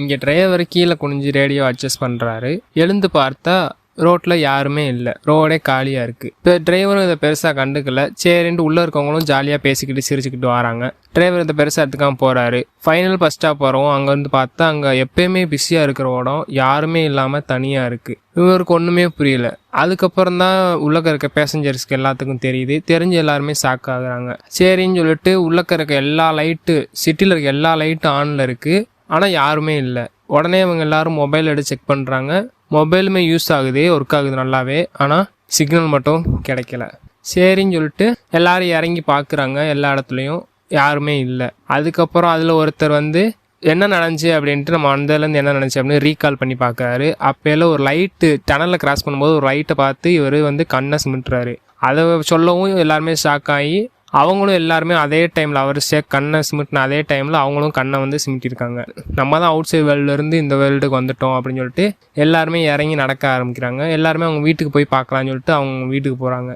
இங்கே டிரைவர் கீழே குனிஞ்சு ரேடியோ அட்ஜஸ்ட் பண்ணுறாரு. எழுந்து பார்த்தா ரோட்டில் யாருமே இல்லை, ரோடே காலியாக இருக்குது. இப்போ டிரைவரும் இதை பெருசாக கண்டுக்கல. சரின்ட்டு உள்ளே இருக்கவங்களும் ஜாலியாக பேசிக்கிட்டு சிரிச்சுக்கிட்டு வராங்க. டிரைவர் இதை பெருசாக எடுத்துக்காமல் போகிறாரு. ஃபைனல் பஸ் ஸ்டாப் போகிறோம். அங்கே வந்து பார்த்தா அங்கே எப்பயுமே பிஸியாக இருக்கிற இடம் யாருமே இல்லாமல் தனியாக இருக்குது. இவருக்கு ஒன்றுமே புரியல. அதுக்கப்புறம் தான் உள்ளக்க இருக்க பேசஞ்சர்ஸ்க்கு எல்லாத்துக்கும் தெரியுது. தெரிஞ்சு எல்லாருமே ஷாக் ஆகுறாங்க. சரின்னு சொல்லிட்டு உள்ளக்க இருக்க எல்லா லைட்டு, சிட்டியில் இருக்க எல்லா லைட்டும் ஆனில் இருக்குது. ஆனால் யாருமே இல்லை. உடனே அவங்க எல்லாரும் மொபைல் எடுத்து செக் பண்ணுறாங்க. மொபைலுமே யூஸ் ஆகுது, ஒர்க் ஆகுது நல்லாவே. ஆனால் சிக்னல் மட்டும் கிடைக்கல. சரின்னு சொல்லிட்டு எல்லாரும் இறங்கி பார்க்குறாங்க. எல்லா இடத்துலையும் யாருமே இல்லை. அதுக்கப்புறம் அதில் ஒருத்தர் வந்து என்ன நடந்துச்சு அப்படின்ட்டு நம்ம அந்தலேருந்து என்ன நடந்துச்சு அப்படின்னு ரீகால் பண்ணி பார்க்குறாரு. அப்போல்லாம் ஒரு லைட்டு டனலில் கிராஸ் பண்ணும்போது ஒரு லைட்டை பார்த்து இவர் வந்து கண்ணை சிமிட்டுறாரு. அதை சொல்லவும் எல்லாருமே ஷாக் ஆகி அவங்களும் எல்லாருமே அதே டைமில் அவர் கண்ணை சிமிட்டின அதே டைமில் அவங்களும் கண்ணை வந்து சிமிட்டிருக்காங்க. நம்ம தான் அவுட் சைட் வேர்ல்டுலேருந்து இந்த வேர்ல்டுக்கு வந்துட்டோம் அப்படின்னு சொல்லிட்டு எல்லாருமே இறங்கி நடக்க ஆரம்பிக்கிறாங்க. எல்லாருமே அவங்க வீட்டுக்கு போய் பார்க்கலான்னு சொல்லிட்டு அவங்க வீட்டுக்கு போகிறாங்க.